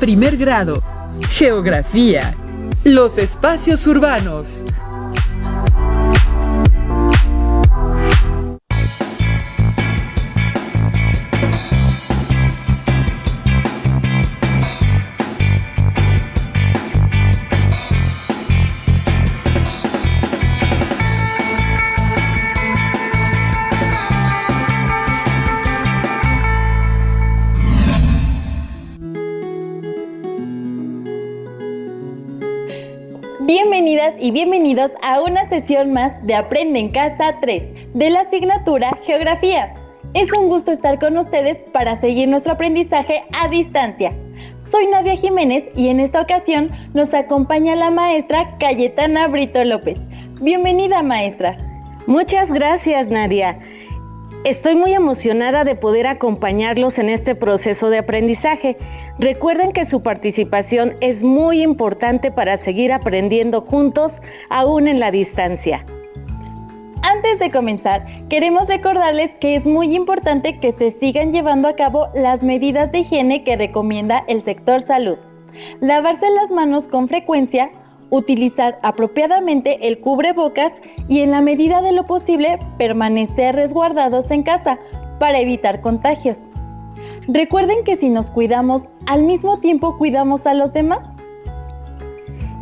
primer grado. Geografía. Los espacios urbanos. Bienvenidas y bienvenidos a una sesión más de Aprende en Casa 3 de la asignatura Geografía. Es un gusto estar con ustedes para seguir nuestro aprendizaje a distancia. Soy Nadia Jiménez y en esta ocasión nos acompaña la maestra Cayetana Brito López. Bienvenida, maestra. Muchas gracias, Nadia. Estoy muy emocionada de poder acompañarlos en este proceso de aprendizaje. Recuerden que su participación es muy importante para seguir aprendiendo juntos, aún en la distancia. Antes de comenzar, queremos recordarles que es muy importante que se sigan llevando a cabo las medidas de higiene que recomienda el sector salud. Lavarse las manos con frecuencia, utilizar apropiadamente el cubrebocas y en la medida de lo posible permanecer resguardados en casa para evitar contagios. Recuerden que si nos cuidamos, al mismo tiempo cuidamos a los demás.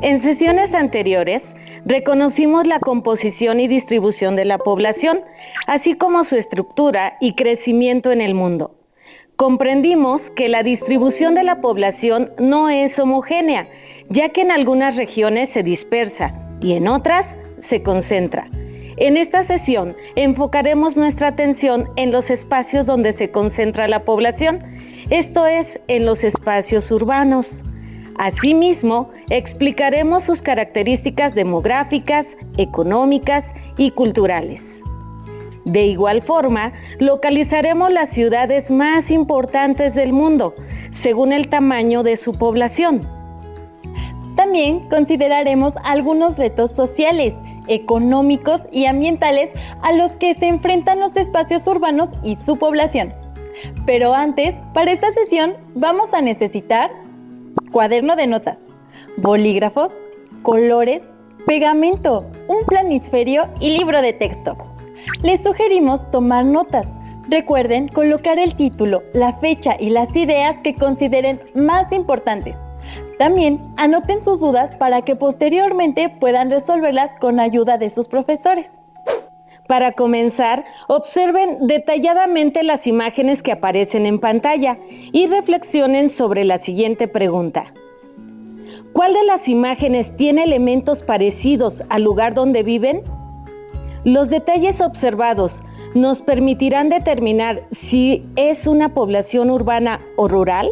En sesiones anteriores, reconocimos la composición y distribución de la población, así como su estructura y crecimiento en el mundo. Comprendimos que la distribución de la población no es homogénea, ya que en algunas regiones se dispersa y en otras se concentra. En esta sesión enfocaremos nuestra atención en los espacios donde se concentra la población, esto es, en los espacios urbanos. Asimismo, explicaremos sus características demográficas, económicas y culturales. De igual forma, localizaremos las ciudades más importantes del mundo, según el tamaño de su población. También consideraremos algunos retos sociales, económicos y ambientales a los que se enfrentan los espacios urbanos y su población. Pero antes, para esta sesión, vamos a necesitar cuaderno de notas, bolígrafos, colores, pegamento, un planisferio y libro de texto. Les sugerimos tomar notas. Recuerden colocar el título, la fecha y las ideas que consideren más importantes. También anoten sus dudas para que posteriormente puedan resolverlas con ayuda de sus profesores. Para comenzar, observen detalladamente las imágenes que aparecen en pantalla y reflexionen sobre la siguiente pregunta. ¿Cuál de las imágenes tiene elementos parecidos al lugar donde viven? Los detalles observados nos permitirán determinar si es una población urbana o rural.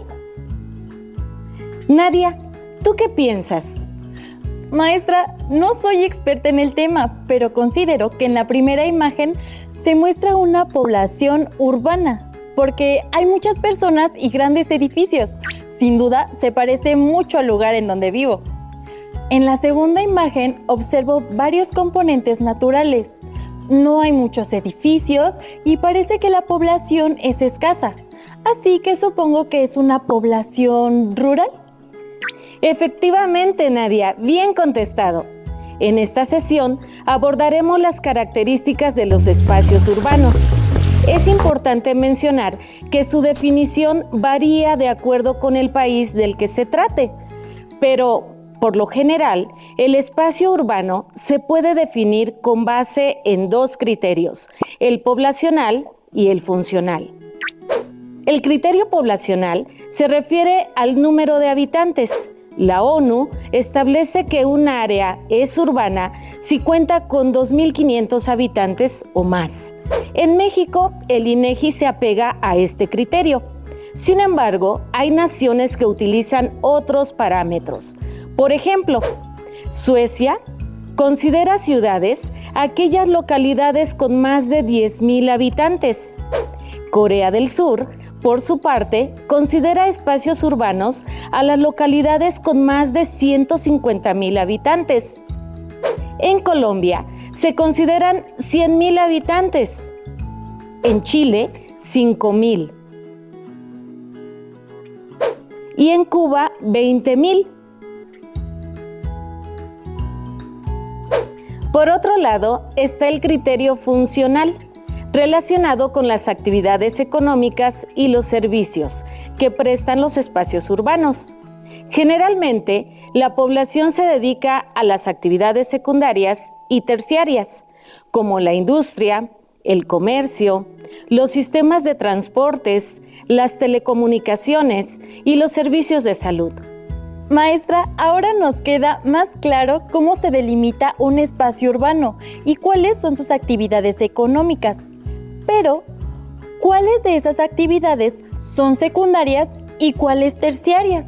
Nadia, ¿tú qué piensas? Maestra, no soy experta en el tema, pero considero que en la primera imagen se muestra una población urbana, porque hay muchas personas y grandes edificios. Sin duda, se parece mucho al lugar en donde vivo. En la segunda imagen observo varios componentes naturales. No hay muchos edificios y parece que la población es escasa, así que supongo que es una población rural. Efectivamente, Nadia, bien contestado. En esta sesión abordaremos las características de los espacios urbanos. Es importante mencionar que su definición varía de acuerdo con el país del que se trate, pero por lo general, el espacio urbano se puede definir con base en dos criterios, el poblacional y el funcional. El criterio poblacional se refiere al número de habitantes. La ONU establece que un área es urbana si cuenta con 2.500 habitantes o más. En México, el INEGI se apega a este criterio. Sin embargo, hay naciones que utilizan otros parámetros. Por ejemplo, Suecia considera ciudades aquellas localidades con más de 10.000 habitantes. Corea del Sur, por su parte, considera espacios urbanos a las localidades con más de 150.000 habitantes. En Colombia, se consideran 100.000 habitantes. En Chile, 5.000. y en Cuba 20,000. Por otro lado, está el criterio funcional, relacionado con las actividades económicas y los servicios que prestan los espacios urbanos. Generalmente, la población se dedica a las actividades secundarias y terciarias, como la industria, el comercio, los sistemas de transportes, las telecomunicaciones y los servicios de salud. Maestra, ahora nos queda más claro cómo se delimita un espacio urbano y cuáles son sus actividades económicas. Pero, ¿cuáles de esas actividades son secundarias y cuáles terciarias?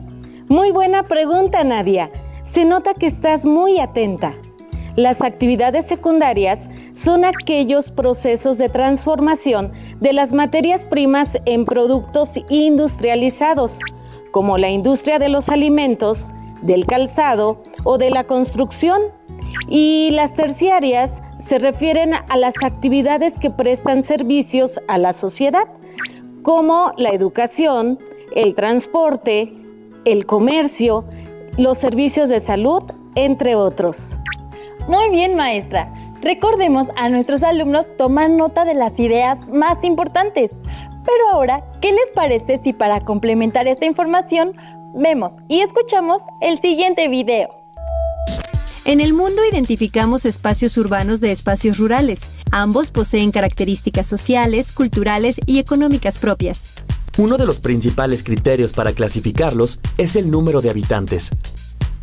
Muy buena pregunta, Nadia. Se nota que estás muy atenta. Las actividades secundarias son aquellos procesos de transformación de las materias primas en productos industrializados, como la industria de los alimentos, del calzado o de la construcción. Y las terciarias se refieren a las actividades que prestan servicios a la sociedad, como la educación, el transporte, el comercio, los servicios de salud, entre otros. Muy bien, maestra. Recordemos a nuestros alumnos tomar nota de las ideas más importantes. Pero ahora, ¿qué les parece si para complementar esta información vemos y escuchamos el siguiente video? En el mundo identificamos espacios urbanos de espacios rurales. Ambos poseen características sociales, culturales y económicas propias. Uno de los principales criterios para clasificarlos es el número de habitantes.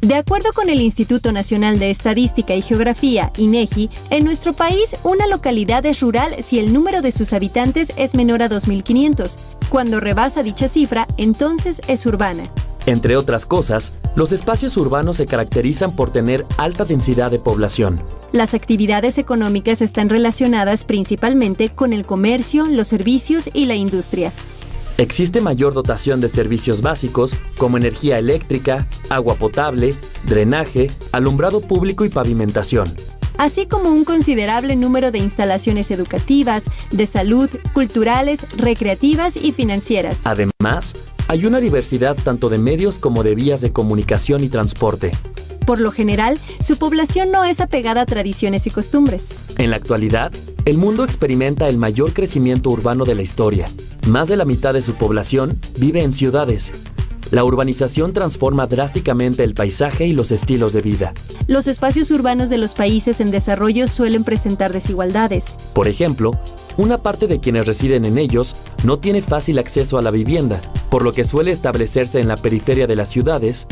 De acuerdo con el Instituto Nacional de Estadística y Geografía, INEGI, en nuestro país una localidad es rural si el número de sus habitantes es menor a 2.500. Cuando rebasa dicha cifra, entonces es urbana. Entre otras cosas, los espacios urbanos se caracterizan por tener alta densidad de población. Las actividades económicas están relacionadas principalmente con el comercio, los servicios y la industria. Existe mayor dotación de servicios básicos como energía eléctrica, agua potable, drenaje, alumbrado público y pavimentación, así como un considerable número de instalaciones educativas, de salud, culturales, recreativas y financieras. Además, hay una diversidad tanto de medios como de vías de comunicación y transporte. Por lo general, su población no es apegada a tradiciones y costumbres. En la actualidad, el mundo experimenta el mayor crecimiento urbano de la historia. Más de la mitad de su población vive en ciudades. La urbanización transforma drásticamente el paisaje y los estilos de vida. Los espacios urbanos de los países en desarrollo suelen presentar desigualdades. Por ejemplo, una parte de quienes residen en ellos no tiene fácil acceso a la vivienda, por lo que suele establecerse en la periferia de las ciudades,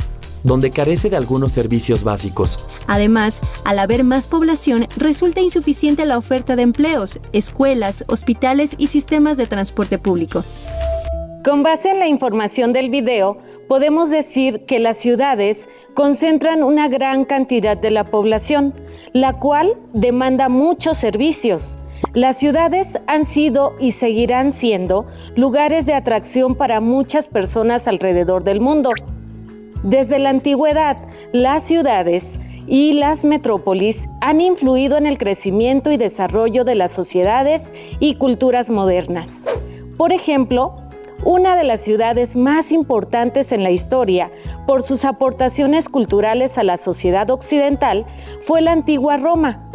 donde carece de algunos servicios básicos. Además, al haber más población, resulta insuficiente la oferta de empleos, escuelas, hospitales y sistemas de transporte público. Con base en la información del video, podemos decir que las ciudades concentran una gran cantidad de la población, la cual demanda muchos servicios. Las ciudades han sido y seguirán siendo lugares de atracción para muchas personas alrededor del mundo. Desde la antigüedad, las ciudades y las metrópolis han influido en el crecimiento y desarrollo de las sociedades y culturas modernas. Por ejemplo, una de las ciudades más importantes en la historia por sus aportaciones culturales a la sociedad occidental fue la antigua Roma,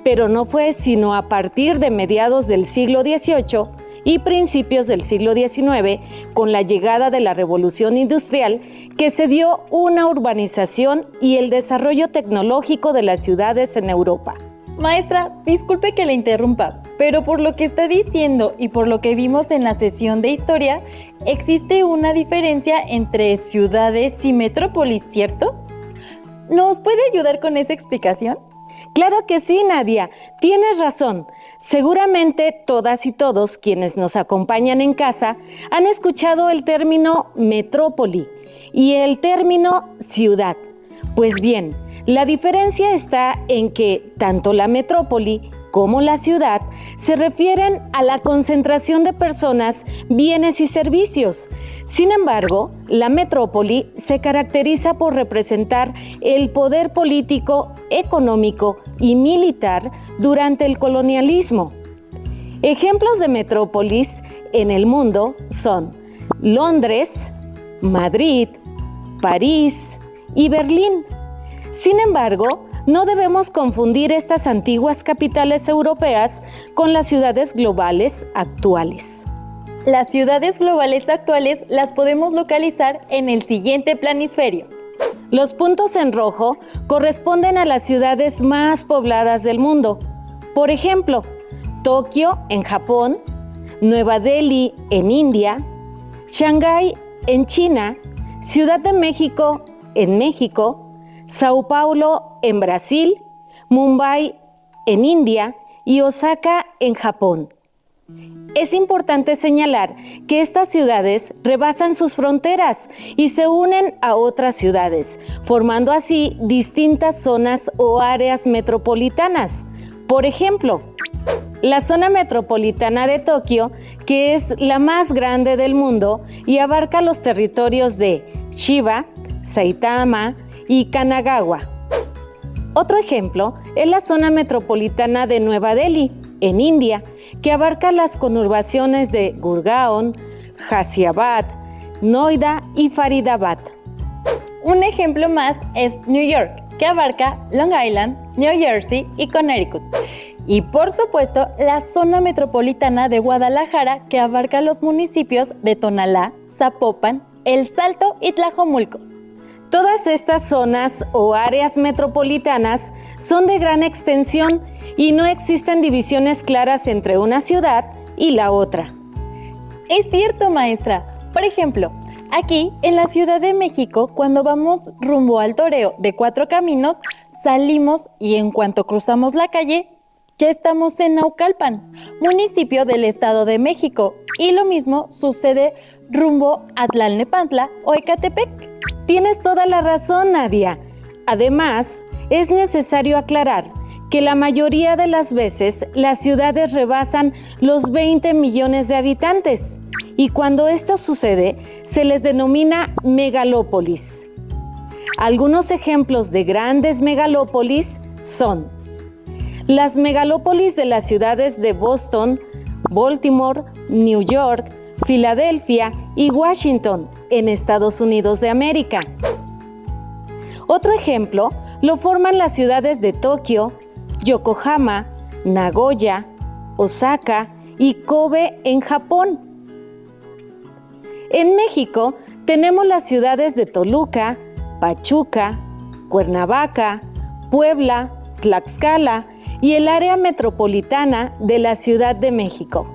pero no fue sino a partir de mediados del siglo XVIII y principios del siglo XIX, con la llegada de la Revolución Industrial, que se dio una urbanización y el desarrollo tecnológico de las ciudades en Europa. Maestra, disculpe que le interrumpa, pero por lo que está diciendo y por lo que vimos en la sesión de historia, existe una diferencia entre ciudades y metrópolis, ¿cierto? ¿Nos puede ayudar con esa explicación? Claro que sí, Nadia, tienes razón. Seguramente todas y todos quienes nos acompañan en casa han escuchado el término metrópoli y el término ciudad. Pues bien, la diferencia está en que tanto la metrópoli como la ciudad se refieren a la concentración de personas, bienes y servicios. Sin embargo, la metrópoli se caracteriza por representar el poder político, económico y militar durante el colonialismo. Ejemplos de metrópolis en el mundo son Londres, Madrid, París y Berlín. Sin embargo, no debemos confundir estas antiguas capitales europeas con las ciudades globales actuales. Las ciudades globales actuales las podemos localizar en el siguiente planisferio. Los puntos en rojo corresponden a las ciudades más pobladas del mundo. Por ejemplo, Tokio en Japón, Nueva Delhi en India, Shanghái en China, Ciudad de México en México, Sao Paulo en Brasil, Mumbai en India y Osaka en Japón. Es importante señalar que estas ciudades rebasan sus fronteras y se unen a otras ciudades, formando así distintas zonas o áreas metropolitanas. Por ejemplo, la zona metropolitana de Tokio, que es la más grande del mundo y abarca los territorios de Chiba, Saitama y Kanagawa. Otro ejemplo es la zona metropolitana de Nueva Delhi, en India, que abarca las conurbaciones de Gurgaon, Ghaziabad, Noida y Faridabad. Un ejemplo más es New York, que abarca Long Island, New Jersey y Connecticut. Y por supuesto, la zona metropolitana de Guadalajara, que abarca los municipios de Tonalá, Zapopan, El Salto y Tlajomulco. Todas estas zonas o áreas metropolitanas son de gran extensión y no existen divisiones claras entre una ciudad y la otra. Es cierto, maestra. Por ejemplo, aquí en la Ciudad de México, cuando vamos rumbo al Toreo de Cuatro Caminos, salimos y en cuanto cruzamos la calle, ya estamos en Naucalpan, municipio del Estado de México. Y lo mismo sucede rumbo a Tlalnepantla o Ecatepec. Tienes toda la razón, Nadia. Además, es necesario aclarar que la mayoría de las veces las ciudades rebasan los 20 millones de habitantes y cuando esto sucede se les denomina megalópolis. Algunos ejemplos de grandes megalópolis son las megalópolis de las ciudades de Boston, Baltimore, New York, Filadelfia y Washington, en Estados Unidos de América. Otro ejemplo lo forman las ciudades de Tokio, Yokohama, Nagoya, Osaka y Kobe en Japón. En México tenemos las ciudades de Toluca, Pachuca, Cuernavaca, Puebla, Tlaxcala y el área metropolitana de la Ciudad de México.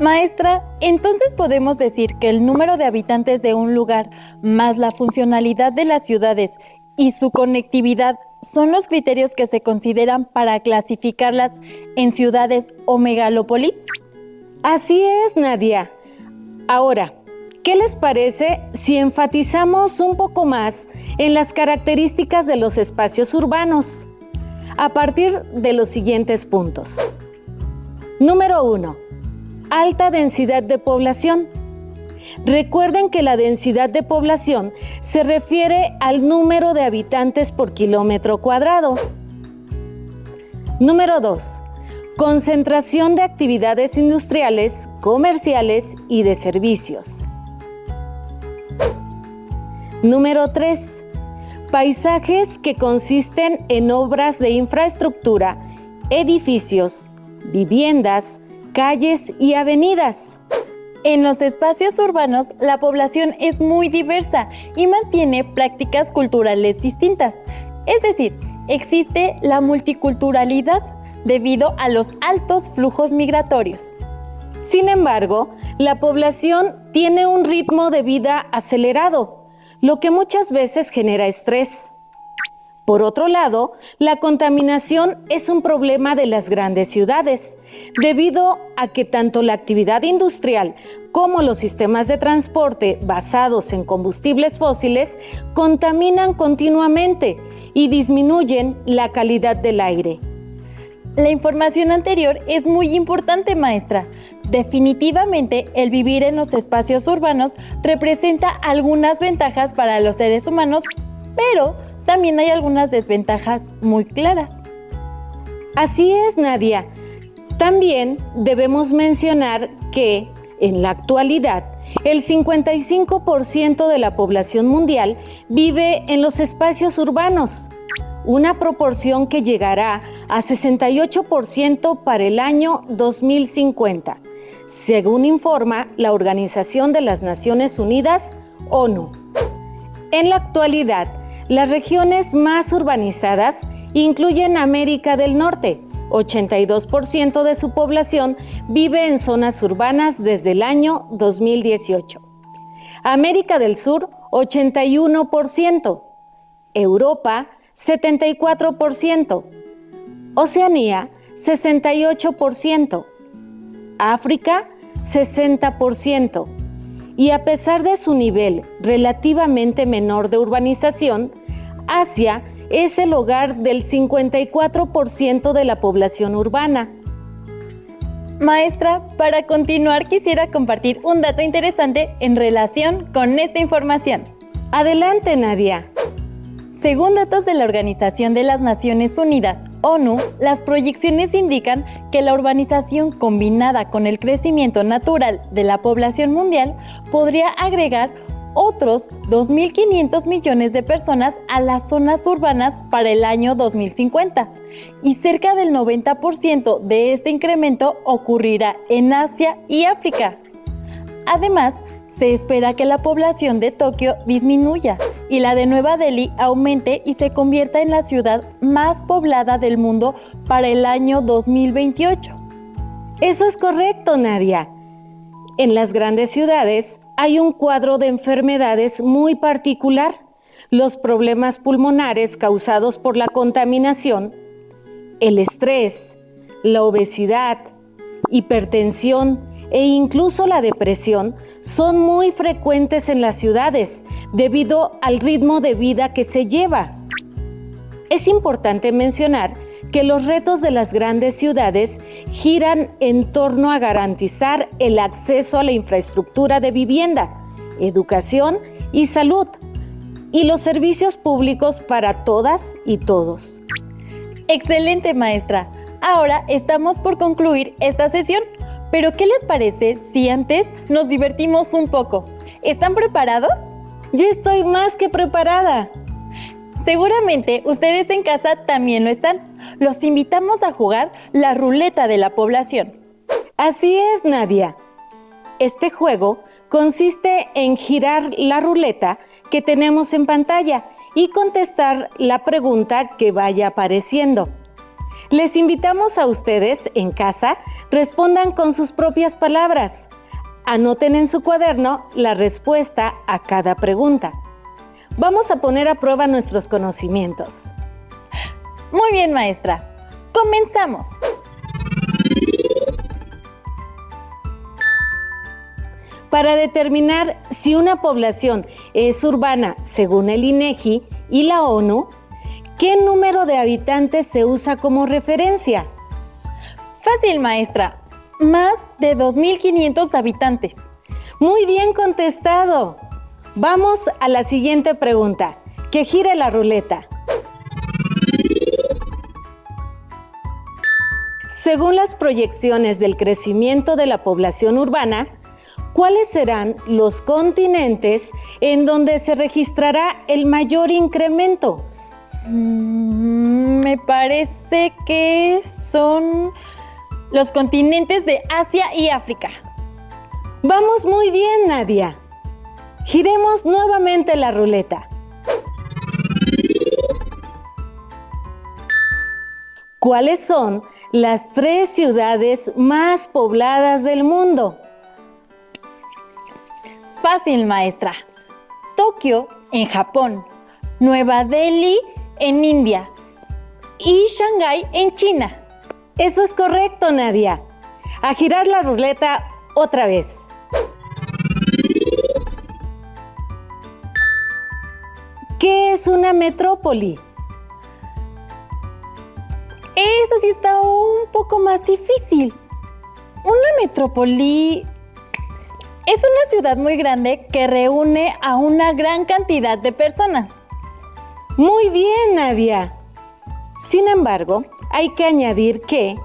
Maestra, entonces podemos decir que el número de habitantes de un lugar más la funcionalidad de las ciudades y su conectividad son los criterios que se consideran para clasificarlas en ciudades o megalópolis. Así es, Nadia. Ahora, ¿qué les parece si enfatizamos un poco más en las características de los espacios urbanos? A partir de los siguientes puntos. Número 1. Alta densidad de población. Recuerden que la densidad de población se refiere al número de habitantes por kilómetro cuadrado. Número 2. Concentración de actividades industriales, comerciales y de servicios. Número 3. Paisajes que consisten en obras de infraestructura, edificios, viviendas, calles y avenidas. En los espacios urbanos, la población es muy diversa y mantiene prácticas culturales distintas. Es decir, existe la multiculturalidad debido a los altos flujos migratorios. Sin embargo, la población tiene un ritmo de vida acelerado, lo que muchas veces genera estrés. Por otro lado, la contaminación es un problema de las grandes ciudades, debido a que tanto la actividad industrial como los sistemas de transporte basados en combustibles fósiles contaminan continuamente y disminuyen la calidad del aire. La información anterior es muy importante, maestra. Definitivamente, el vivir en los espacios urbanos representa algunas ventajas para los seres humanos, pero también hay algunas desventajas muy claras. Así es, Nadia. También debemos mencionar que, en la actualidad, El 55% de la población mundial vive en los espacios urbanos, una proporción que llegará a 68% para el año 2050, según informa la Organización de las Naciones Unidas, ONU. En la actualidad, las regiones más urbanizadas incluyen América del Norte. 82% de su población vive en zonas urbanas desde el año 2018. América del Sur, 81%. Europa, 74%. Oceanía, 68%. África, 60%. Y a pesar de su nivel relativamente menor de urbanización, Asia es el hogar del 54% de la población urbana. Maestra, para continuar quisiera compartir un dato interesante en relación con esta información. Adelante, Nadia. Según datos de la Organización de las Naciones Unidas, ONU, las proyecciones indican que la urbanización combinada con el crecimiento natural de la población mundial podría agregar otros 2.500 millones de personas a las zonas urbanas para el año 2050, y cerca del 90% de este incremento ocurrirá en Asia y África. Además, se espera que la población de Tokio disminuya y la de Nueva Delhi aumente y se convierta en la ciudad más poblada del mundo para el año 2028. Eso es correcto, Nadia. En las grandes ciudades hay un cuadro de enfermedades muy particular. Los problemas pulmonares causados por la contaminación, el estrés, la obesidad, hipertensión e incluso la depresión son muy frecuentes en las ciudades debido al ritmo de vida que se lleva. Es importante mencionar que los retos de las grandes ciudades giran en torno a garantizar el acceso a la infraestructura de vivienda, educación y salud, y los servicios públicos para todas y todos. Excelente, maestra. Ahora estamos por concluir esta sesión, pero ¿qué les parece si antes nos divertimos un poco? ¿Están preparados? Yo estoy más que preparada. Seguramente ustedes en casa también lo están. Los invitamos a jugar la ruleta de la población. Así es, Nadia. Este juego consiste en girar la ruleta que tenemos en pantalla y contestar la pregunta que vaya apareciendo. Les invitamos a ustedes en casa, respondan con sus propias palabras. Anoten en su cuaderno la respuesta a cada pregunta. Vamos a poner a prueba nuestros conocimientos. Muy bien, maestra. ¡Comenzamos! Para determinar si una población es urbana según el INEGI y la ONU, ¿qué número de habitantes se usa como referencia? Fácil, maestra. Más de 2.500 habitantes. Muy bien contestado. Vamos a la siguiente pregunta. Que gire la ruleta. Según las proyecciones del crecimiento de la población urbana, ¿cuáles serán los continentes en donde se registrará el mayor incremento? Me parece que son los continentes de Asia y África. Vamos muy bien, Nadia. Giremos nuevamente la ruleta. ¿Cuáles son las 3 ciudades más pobladas del mundo? Fácil, maestra. Tokio, en Japón. Nueva Delhi, en India. Y Shanghái, en China. Eso es correcto, Nadia. A girar la ruleta otra vez. ¿Qué es una metrópoli? Eso sí está un poco más difícil. Una metrópoli es una ciudad muy grande que reúne a una gran cantidad de personas. Muy bien, Nadia. Sin embargo, hay que añadir que,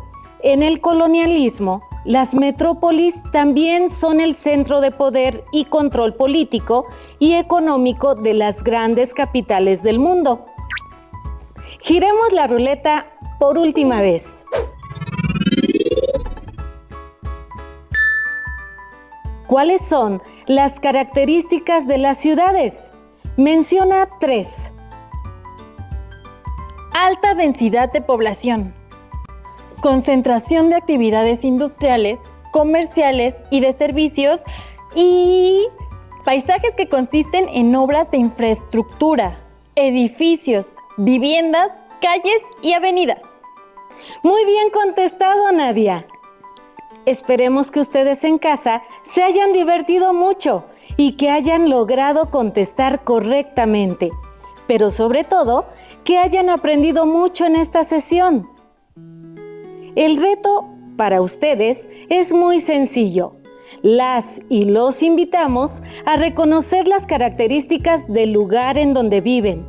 en el colonialismo, Las metrópolis también son el centro de poder y control político y económico de las grandes capitales del mundo. Giremos la ruleta por última vez. ¿Cuáles son las características de las ciudades? Menciona 3. Alta densidad de población. Concentración de actividades industriales, comerciales y de servicios y paisajes que consisten en obras de infraestructura, edificios, viviendas, calles y avenidas. Muy bien contestado, Nadia. Esperemos que ustedes en casa se hayan divertido mucho y que hayan logrado contestar correctamente, pero sobre todo que hayan aprendido mucho en esta sesión. El reto para ustedes es muy sencillo. Las y los invitamos a reconocer las características del lugar en donde viven,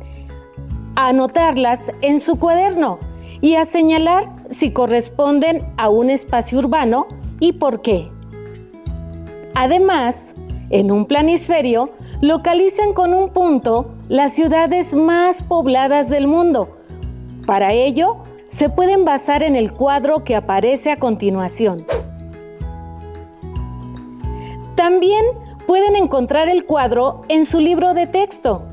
a anotarlas en su cuaderno y a señalar si corresponden a un espacio urbano y por qué. Además, en un planisferio, localicen con un punto las ciudades más pobladas del mundo. Para ello, se pueden basar en el cuadro que aparece a continuación. También pueden encontrar el cuadro en su libro de texto.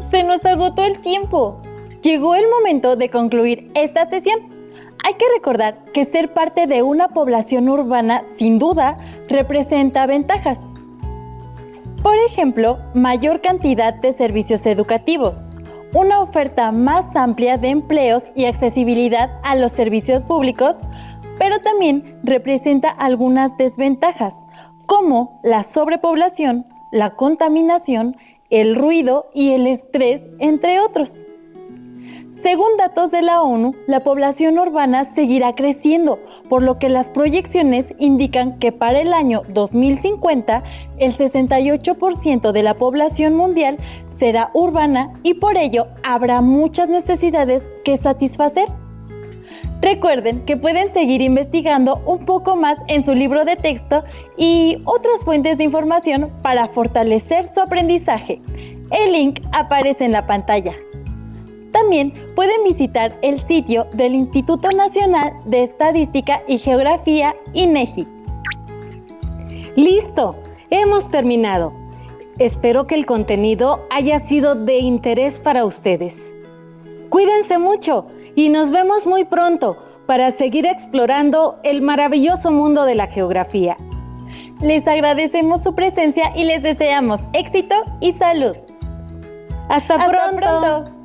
Se nos agotó el tiempo. Llegó el momento de concluir esta sesión. Hay que recordar que ser parte de una población urbana sin duda representa ventajas. Por ejemplo, mayor cantidad de servicios educativos, una oferta más amplia de empleos y accesibilidad a los servicios públicos, pero también representa algunas desventajas, como la sobrepoblación, la contaminación, el ruido y el estrés, entre otros. Según datos de la ONU, la población urbana seguirá creciendo, por lo que las proyecciones indican que para el año 2050 el 68% de la población mundial será urbana y por ello habrá muchas necesidades que satisfacer. Recuerden que pueden seguir investigando un poco más en su libro de texto y otras fuentes de información para fortalecer su aprendizaje. El link aparece en la pantalla. También pueden visitar el sitio del Instituto Nacional de Estadística y Geografía, INEGI. ¡Listo! Hemos terminado. Espero que el contenido haya sido de interés para ustedes. Cuídense mucho y nos vemos muy pronto para seguir explorando el maravilloso mundo de la geografía. Les agradecemos su presencia y les deseamos éxito y salud. ¡Hasta pronto!